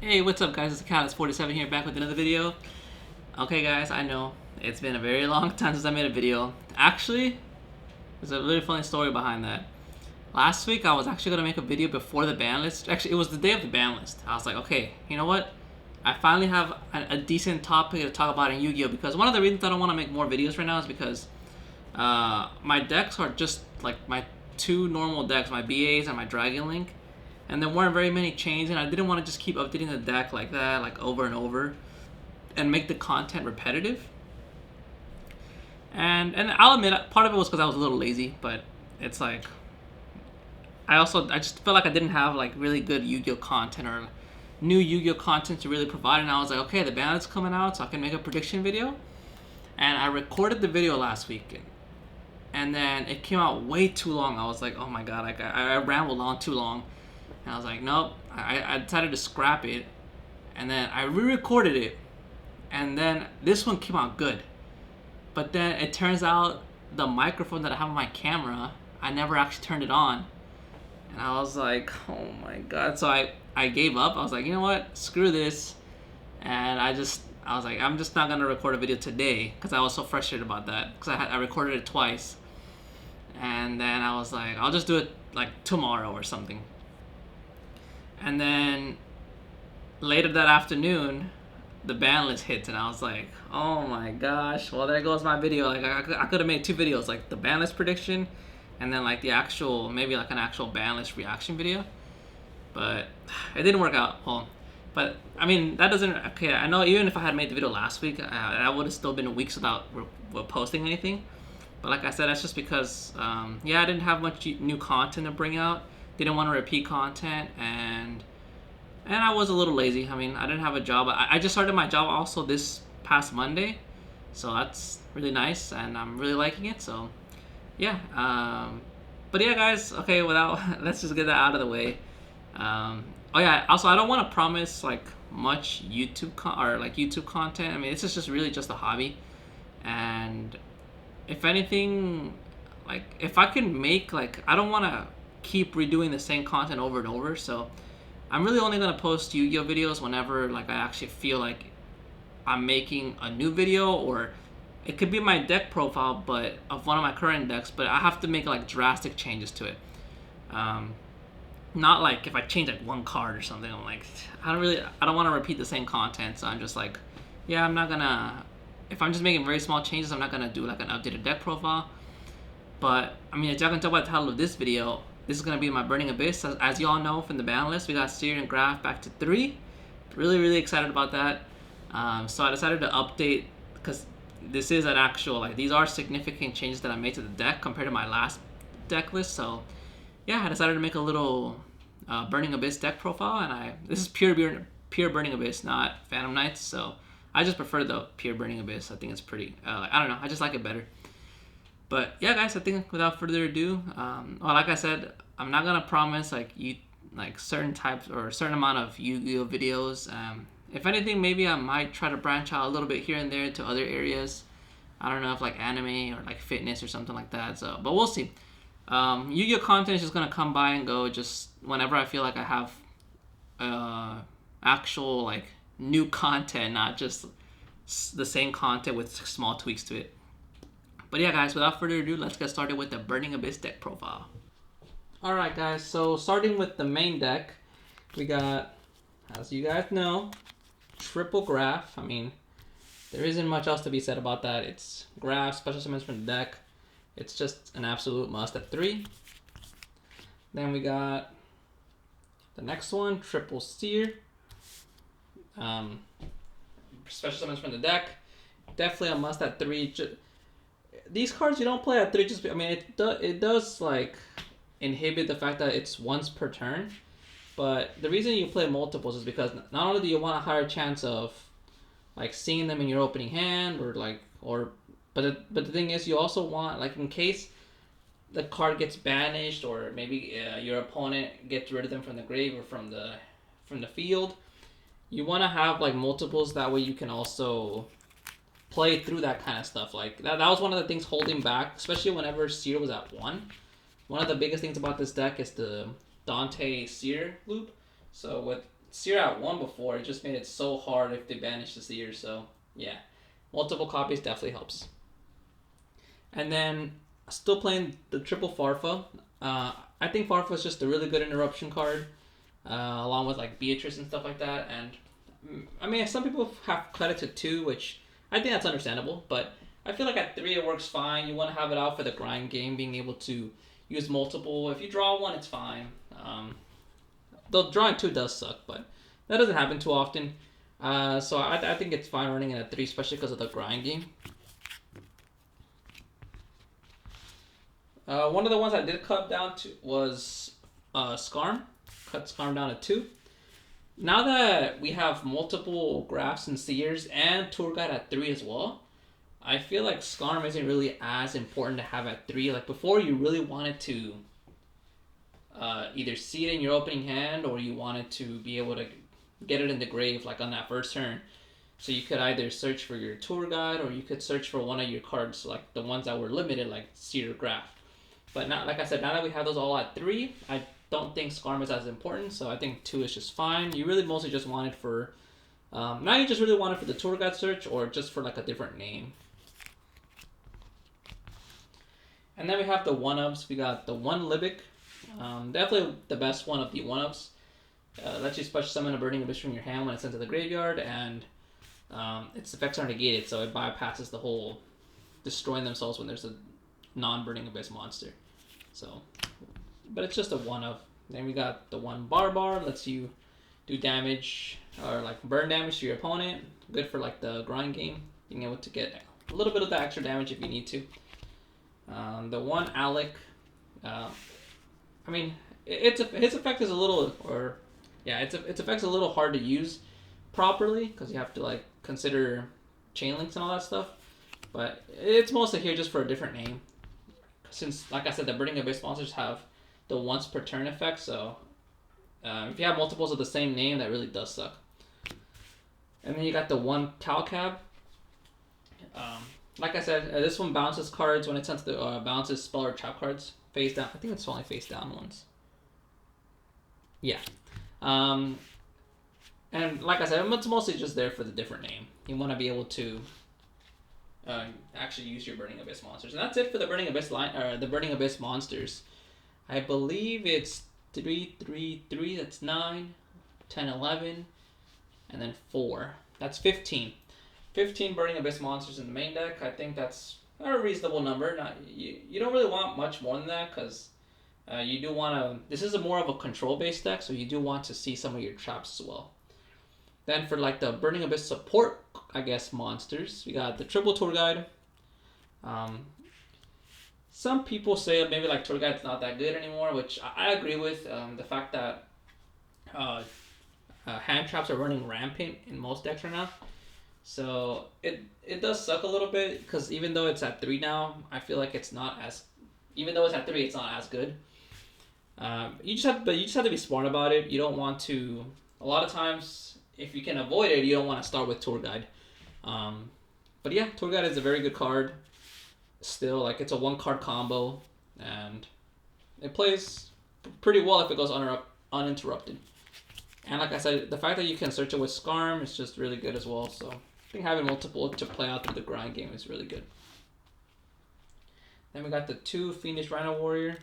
Hey, what's up guys? It's Catalyst47 here, back with another video. Okay guys, I know it's been a very long time since I made a video. Actually, there's a really funny story behind that. Last week I was actually going to make a video before the ban list. Actually, it was the day of the ban list. I was like, okay, you know what? I finally have a decent topic to talk about in Yu-Gi-Oh! Because one of the reasons I don't want to make more videos right now is because my decks are just like my two normal decks, my BAs and my Dragon Link. And there weren't very many changes, and I didn't want to just keep updating the deck like that, like over and over, and make the content repetitive. And I'll admit, part of it was because I was a little lazy, but it's like I just felt like I didn't have like really good Yu-Gi-Oh content or new Yu-Gi-Oh content to really provide, and I was like, okay, the band's coming out, so I can make a prediction video. And I recorded the video last week, and then it came out way too long. I was like, oh my god, I rambled on too long. And I was like, nope. I decided to scrap it, and then I re-recorded it, and then this one came out good. But then it turns out the microphone that I have on my camera, I never actually turned it on, and I was like, oh my god. So I gave up. I was like, you know what? Screw this. And I was like, I'm just not gonna record a video today because I was so frustrated about that because I recorded it twice, and then I was like, I'll just do it like tomorrow or something. And then later that afternoon, the ban list hits, and I was like, oh my gosh, well, there goes my video. Like, I could have made two videos, like the ban list prediction, and then like the actual, maybe like an actual ban list reaction video. But it didn't work out. Well, but I mean, that doesn't, okay, I know even if I had made the video last week, I would have still been weeks without posting anything. But like I said, that's just because, yeah, I didn't have much new content to bring out. Didn't want to repeat content, and I was a little lazy. I mean, I didn't have a job. I just started my job also this past Monday, so that's really nice, and I'm really liking it. So, yeah. But yeah, guys. Okay, without let's just get that out of the way. Oh yeah. Also, I don't want to promise like much YouTube content. I mean, this is just really just a hobby, and if anything, like if I can make like I don't want to keep redoing the same content over and over. So I'm really only gonna post Yu-Gi-Oh videos whenever like I actually feel like I'm making a new video, or it could be my deck profile, but of one of my current decks. But I have to make like drastic changes to it. Um, Not like if I change like one card or something. I'm like I don't want to repeat the same content. So I'm just like, yeah, I'm not gonna. If I'm just making very small changes, I'm not gonna do like an updated deck profile. But I mean, as y'all can tell by the title of this video, this is going to be my Burning Abyss. As y'all know from the ban list, we got Seer and Graph back to 3. Really excited about that. So I decided to update because this is an actual, like, these are significant changes that I made to the deck compared to my last deck list. So yeah, I decided to make a little Burning Abyss deck profile, and this is pure Burning Abyss, not Phantom Knights. So I just prefer the pure Burning Abyss. I think it's pretty, I don't know, I just like it better. But yeah, guys, I think without further ado, well, like I said, I'm not gonna promise like certain types or a certain amount of Yu-Gi-Oh videos. If anything, maybe I might try to branch out a little bit here and there to other areas. I don't know if like anime or like fitness or something like that. So, but we'll see. Yu-Gi-Oh content is just gonna come by and go, just whenever I feel like I have actual like new content, not just the same content with small tweaks to it. But yeah, guys, without further ado, let's get started with the Burning Abyss deck profile. Alright, guys, so starting with the main deck, we got, as you guys know, triple Graph. I mean, there isn't much else to be said about that. It's Graph, special summons from the deck. It's just an absolute must at 3. Then we got the next one, triple Seer. Special summons from the deck. Definitely a must at 3. These cards you don't play at 3 just, I mean, it does like inhibit the fact that it's once per turn, but the reason you play multiples is because not only do you want a higher chance of like seeing them in your opening hand but the thing is you also want, like, in case the card gets banished, or maybe your opponent gets rid of them from the grave or from the field, you want to have like multiples, that way you can also play through that kind of stuff. Like that was one of the things holding back, especially whenever Seer was at 1. One of the biggest things about this deck is the Dante Seer loop. So with seer at 1 before, it just made it so hard if they banish the seer. So yeah, multiple copies definitely helps. And then still playing the triple Farfa. I think Farfa is just a really good interruption card, along with like Beatrice and stuff like that. And I mean, some people have cut it to 2, which I think that's understandable. But I feel like at 3 it works fine. You want to have it out for the grind game, being able to use multiple. If you draw 1, it's fine. Though drawing 2 does suck, but that doesn't happen too often. So I think it's fine running it at 3, especially because of the grind game. One of the ones I did cut down to was Skarm. Cut Skarm down to 2. Now that we have multiple graphs and seers and tour guide at 3 as well, I feel like Skarm isn't really as important to have at 3. Like before, you really wanted to either see it in your opening hand, or you wanted to be able to get it in the grave like on that first turn. So you could either search for your tour guide, or you could search for one of your cards, like the ones that were limited, like seer graph. But now, like I said, now that we have those all at 3, I don't think Skarm is as important, so I think 2 is just fine. You really mostly just want it for, now you just really want it for the tour guide search, or just for like a different name. And then we have the 1-ups. We got the 1 Libic. Definitely the best one of the 1-ups. Lets you special summon a Burning Abyss from your hand when it's sent to the graveyard, and its effects are negated, so it bypasses the whole destroying themselves when there's a non-Burning Abyss monster. So, but it's just a 1-up. Then we got the 1 Barbar, lets you do damage or like burn damage to your opponent. Good for like the grind game, being able to get a little bit of that extra damage if you need to. The 1 Alec, I mean, his effect is a little, or yeah, its effect's a little hard to use properly because you have to like consider chain links and all that stuff. But it's mostly here just for a different name. Since, like I said, the Burning Abyss monsters have the once per turn effect, so if you have multiples of the same name, that really does suck. And then you got the 1 Calcab. Like I said, this one bounces cards when it's sent to the bounces spell or trap cards face down. I think it's only face down ones. Yeah. And like I said, it's mostly just there for the different name. You want to be able to actually use your Burning Abyss monsters. And that's it for the Burning Abyss line, or the Burning Abyss monsters. I believe it's 3, 3, 3, that's 9, 10, 11, and then 4. That's 15. 15 Burning Abyss monsters in the main deck. I think that's a reasonable number. Not, you don't really want much more than that, because you do want to... This is more of a control-based deck, so you do want to see some of your traps as well. Then for like the Burning Abyss support, I guess, monsters, we got the Triple Tour Guide. Some people say maybe like Tour Guide's not that good anymore, which I agree with. The fact that hand traps are running rampant in most decks right now. So it does suck a little bit, because even though it's at 3 now, I feel like it's not as... Even though it's at 3, it's not as good. You just have to be smart about it. You don't want to... A lot of times, if you can avoid it, you don't want to start with Tour Guide. But yeah, Tour Guide is a very good card. Still, like, it's a 1-card combo, and it plays pretty well if it goes uninterrupted. And like I said, the fact that you can search it with Skarm is just really good as well. So I think having multiple to play out through the grind game is really good. Then we got the 2 Fiendish Rhino Warrior.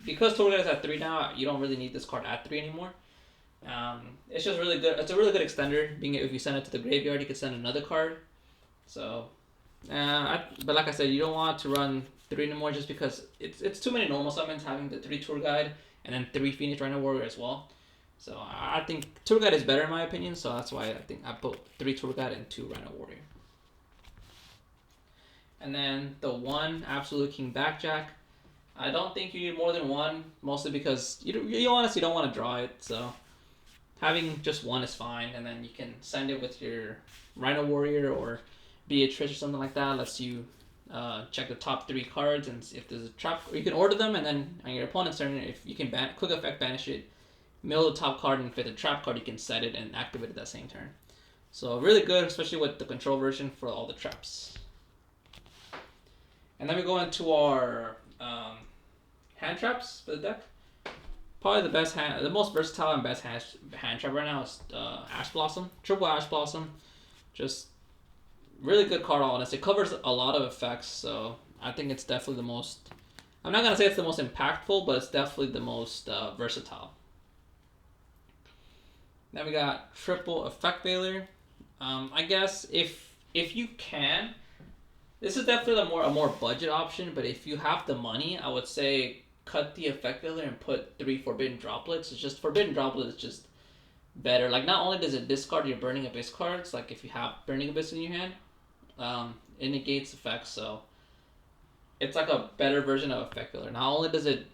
Because Tour Guide is at 3 now, you don't really need this card at 3 anymore. It's just really good. It's a really good extender. Being if you send it to the graveyard, you could send another card. So, but like I said, you don't want to run 3 anymore, just because it's too many normal summons having the 3 Tour Guide and then 3 Fiendish Rhino Warrior as well. So I think Tour Guide is better in my opinion. So that's why I think I put 3 Tour Guide and 2 Rhino Warrior. And then the 1 Absolute King Backjack. I don't think you need more than 1, mostly because you honestly don't want to draw it. So having just 1 is fine, and then you can send it with your Rhino Warrior or Beatrice or something like that. Lets you check the top 3 cards, and if there's a trap, you can order them, and then on your opponent's turn, if you can quick effect banish it, mill the top card, and if it's a trap card, you can set it and activate it that same turn. So really good, especially with the control version for all the traps. And then we go into our hand traps for the deck. Probably the best the most versatile and best hand trap right now is Ash Blossom, triple Ash Blossom. Just really good card, honestly. It covers a lot of effects, so I think it's definitely the most. I'm not gonna say it's the most impactful, but it's definitely the most versatile. Then we got triple Effect Veiler. I guess if you can, this is definitely a more budget option. But if you have the money, I would say cut the Effect Veiler and put 3 Forbidden Droplets. It's just Forbidden Droplets is just better. Like, not only does it discard your Burning Abyss cards, like if you have Burning Abyss in your hand, it negates effects. So it's like a better version of Effect Veiler. Not only does it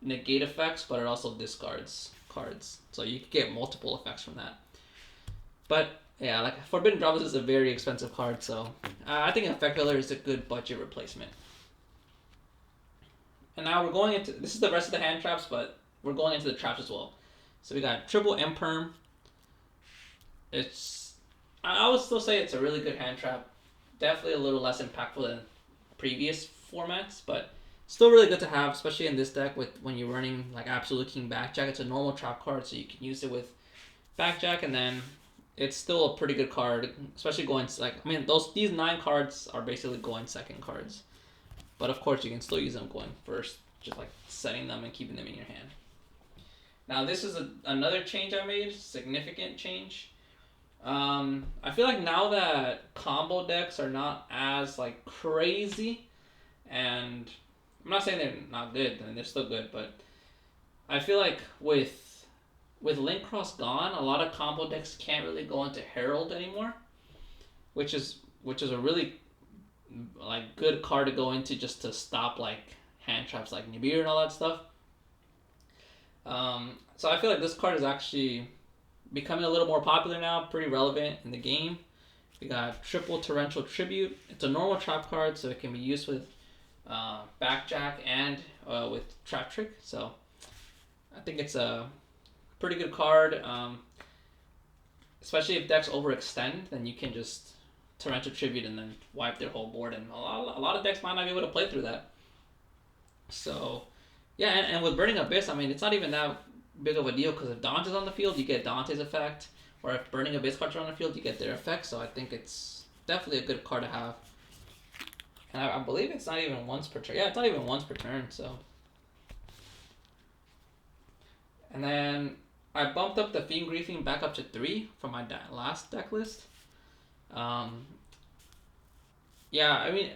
negate effects, but it also discards cards. So you can get multiple effects from that. But yeah, like Forbidden Droplets is a very expensive card, so I think Effect Veiler is a good budget replacement. And now we're going into, this is the rest of the hand traps, but we're going into the traps as well. So we got triple Imperm. I would still say it's a really good hand trap. Definitely a little less impactful than previous formats, but still really good to have, especially in this deck with when you're running like Absolute King Backjack. It's a normal trap card, so you can use it with Backjack, and then it's still a pretty good card, especially going like, I mean, these 9 cards are basically going second cards, but of course you can still use them going first, just like setting them and keeping them in your hand. Now this is another change I made, significant change. I feel like now that combo decks are not as like crazy, and I'm not saying they're not good, and they're still good, but I feel like with Link Cross gone, a lot of combo decks can't really go into Herald anymore, which is a really like good card to go into just to stop like hand traps like Nibiru and all that stuff. So I feel like this card is actually becoming a little more popular now, pretty relevant in the game. We got triple Torrential Tribute. It's a normal trap card, so it can be used with Backjack and with Trap Trick. So I think it's a pretty good card, especially if decks overextend, then you can just Torrential Tribute and then wipe their whole board, and a lot of decks might not be able to play through that. So yeah, and with Burning Abyss, I mean, it's not even that big of a deal, because if Dante's on the field, you get Dante's effect, or if Burning Abyss cards are on the field, you get their effect. So I think it's definitely a good card to have. And I believe it's not even once per turn. Yeah, it's not even once per turn, so. And then I bumped up the Fiend Griefing back up to 3 from my last deck list. Yeah, I mean,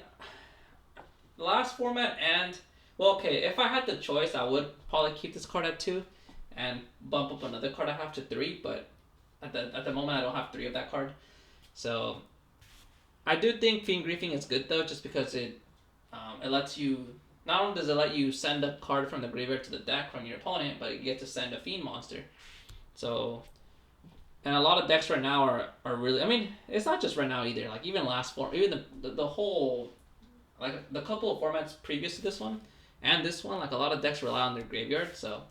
last format and, well, okay, if I had the choice, I would probably keep this card at 2 and bump up another card I have to 3, but at the moment I don't have 3 of that card. So I do think Fiend Griefing is good though, just because it lets you, not only does it let you send a card from the graveyard to the deck from your opponent, but you get to send a Fiend monster. So, and a lot of decks right now are really, I mean, it's not just right now either, like even last form, even the whole, like the couple of formats previous to this one and this one, like a lot of decks rely on their graveyard, so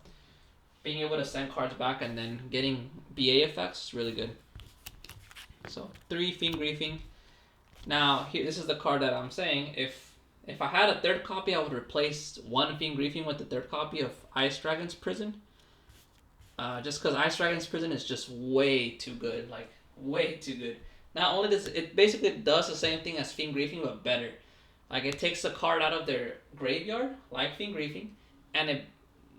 being able to send cards back and then getting BA effects is really good. So 3 Fiend Griefing. Now here, this is the card that I'm saying, if I had a 3rd copy, I would replace 1 Fiend Griefing with the 3rd copy of Ice Dragon's Prison. Just because Ice Dragon's Prison is just way too good, like way too good. Not only does it basically does the same thing as Fiend Griefing, but better. Like, it takes a card out of their graveyard, like Fiend Griefing, and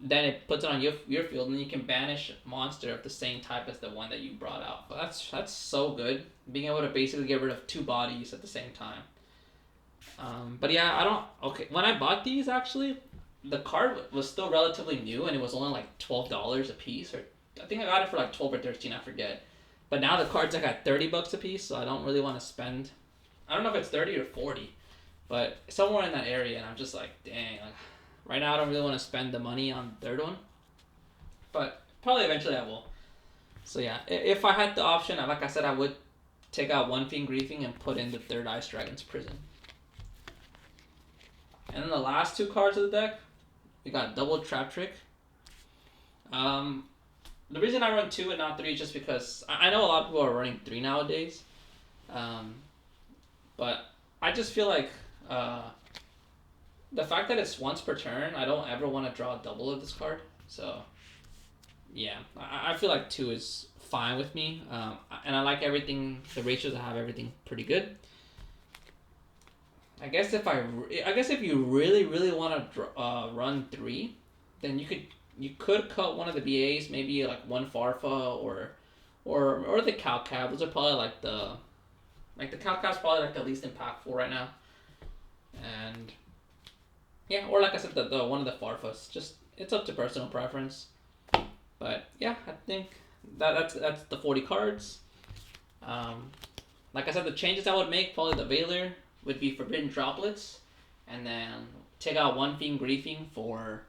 then it puts it on your field, and you can banish a monster of the same type as the one that you brought out. But that's so good, being able to basically get rid of 2 bodies at the same time. But yeah, when I bought these, actually, the card was still relatively new, and it was only like $12 a piece, or I think I got it for like 12 or 13, I forget. But now the card's like at $30 a piece, so I don't really want to spend, I don't know if it's 30 or 40, but somewhere in that area, and I'm just like, dang, like, right now I don't really want to spend the money on the 3rd one, but probably eventually I will. So yeah, if I had the option, like I said, I would take out 1 Fiend Griefing and put in the 3rd Ice Dragon's Prison. And then the last 2 cards of the deck, we got double Trap Trick. The reason I run 2 and not 3 is just because I know a lot of people are running 3 nowadays. But I just feel like the fact that it's once per turn, I don't ever want to draw a double of this card. So yeah, I feel like 2 is fine with me. And I like everything. The ratios, I have everything pretty good. I guess if you really want to run 3, then you could cut one of the BAs, maybe like one Farfa or the Cow Cab. Those are probably the Cow Cab's probably like the least impactful right now. And yeah, or like I said, the one of the Farfas. Just it's up to personal preference. But yeah, I think that's the 40 cards. Like I said, the changes I would make, probably the Veiler would be Forbidden Droplets, and then take out one Fiend Griefing for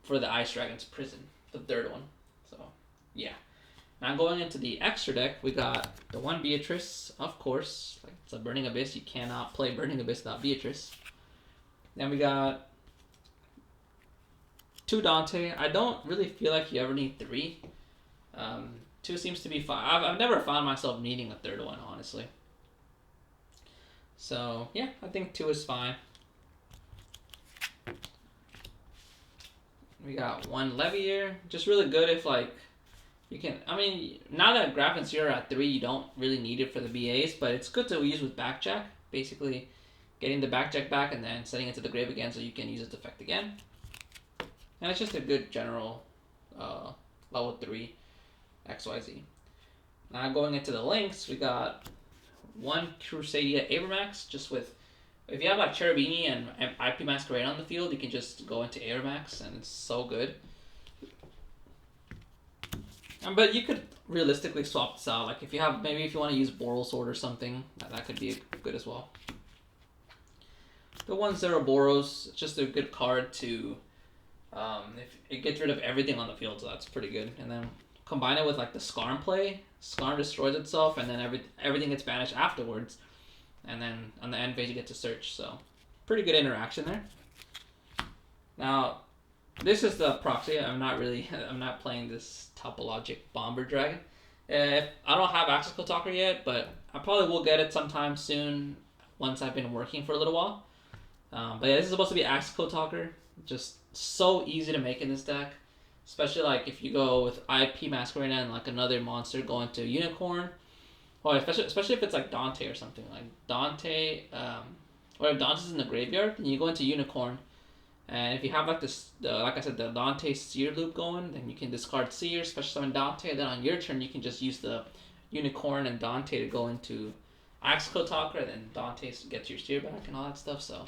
the Ice Dragon's Prison, the third one. So yeah. Now going into the extra deck, we got the one Beatrice, of course. Like it's a Burning Abyss. You cannot play Burning Abyss without Beatrice. Then we got 2 Dante. I don't really feel like you ever need 3. 2 seems to be fine. I've never found myself needing a third one, honestly. So yeah, I think 2 is fine. We got 1 Levier. Just really good if like you can. I mean, now that Graph and Seer are at 3, you don't really need it for the BAs, but it's good to use with Backjack. Basically, getting the Backjack back and then setting it to the grave again so you can use its effect again. And it's just a good general level 3 XYZ. Now going into the links, we got 1 Crusadia Abramax, just with, if you have like Cherubini and IP Masquerade on the field, you can just go into Abramax and it's so good. But you could realistically swap this out. Like if you want to use Boral Sword or something, that could be good as well. The 1-0 Boros, just a good card to, if it gets rid of everything on the field, so that's pretty good. And then combine it with like the Skarn play. Skarn destroys itself, and then everything gets banished afterwards. And then on the end phase you get to search. So pretty good interaction there. Now, this is the proxy. I'm not playing this Topologic Bomber Dragon. I don't have Access Code Talker yet, but I probably will get it sometime soon once I've been working for a little while. But yeah, this is supposed to be Access Code Talker. Just so easy to make in this deck. Especially like if you go with IP Masquerade and like another monster going to Unicorn. Or especially if it's like Dante or something. Like Dante, or if Dante's in the graveyard, then you go into Unicorn. And if you have like this, like I said, the Dante Seer loop going, then you can discard Seer, special summon Dante, and then on your turn you can just use the Unicorn and Dante to go into Access Code Talker, and then Dante gets your Seer back and all that stuff. So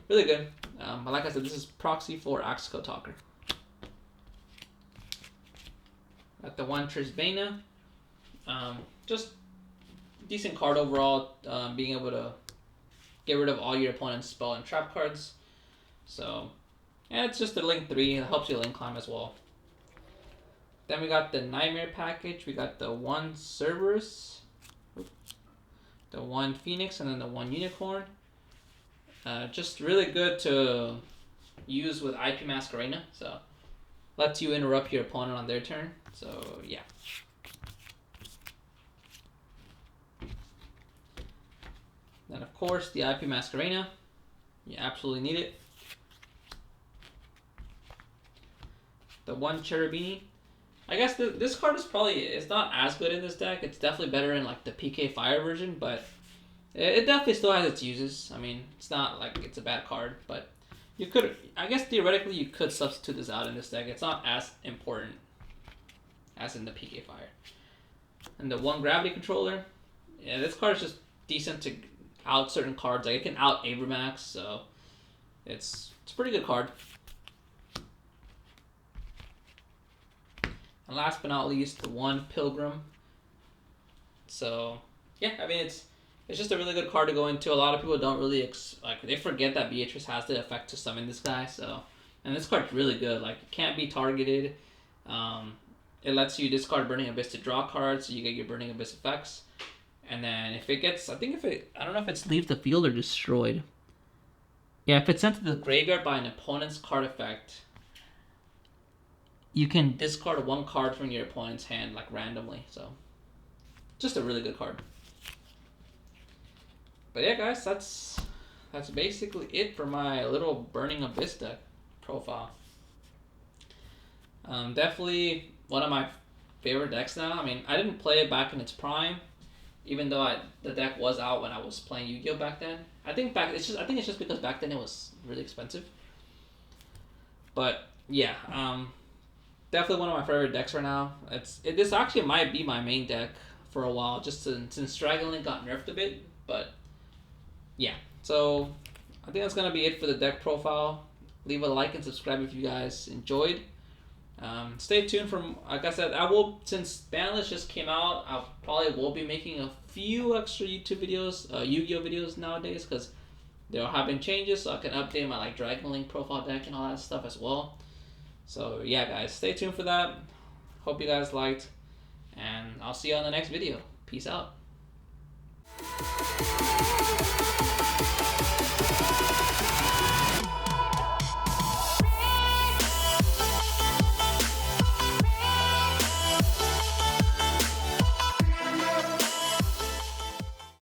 really good. But like I said, this is proxy for Access Code Talker. Got the 1 Trisbana. Just decent card overall. Being able to get rid of all your opponent's spell and trap cards. So, yeah, it's just a link 3. It helps you link climb as well. Then we got the Nightmare package. We got the 1 Cerberus, the 1 Phoenix, and then the 1 Unicorn. Just really good to use with IP Masquerena. So, lets you interrupt your opponent on their turn. So, yeah. Then, of course, the IP Masquerena. You absolutely need it. The 1 Cherubini. I guess this card is it's not as good in this deck. It's definitely better in like the PK Fire version, but it definitely still has its uses. I mean, it's not like it's a bad card, but you could, I guess theoretically you could substitute this out in this deck. It's not as important as in the PK Fire. And the 1 Gravity Controller. Yeah, this card is just decent to out certain cards. Like it can out Abramax, so it's a pretty good card. And last but not least, the 1 Pilgrim. So yeah, I mean it's just a really good card to go into. A lot of people don't really they forget that Beatrice has the effect to summon this guy. So, and this card's really good. Like it can't be targeted. It lets you discard Burning Abyss to draw cards, so you get your Burning Abyss effects. And then if it gets, I don't know if it's leave the field or destroyed. Yeah, if it's sent to the graveyard by an opponent's card effect, you can discard 1 card from your opponent's hand, like randomly. So, just a really good card. But yeah, guys, that's basically it for my little Burning Abyss deck profile. Definitely one of my favorite decks now. I mean, I didn't play it back in its prime, even though the deck was out when I was playing Yu-Gi-Oh back then. I think it's just because back then it was really expensive. But yeah, definitely one of my favorite decks right now. This actually might be my main deck for a while, just since Dragon Link got nerfed a bit. But yeah, so I think that's gonna be it for the deck profile. Leave a like and subscribe if you guys enjoyed. Stay tuned from, like I said, since Banlist just came out, I probably will be making a few extra YouTube videos, Yu-Gi-Oh videos nowadays, because there have been changes, so I can update my like Dragon Link profile deck and all that stuff as well. So yeah, guys, stay tuned for that. Hope you guys liked, and I'll see you on the next video. Peace out.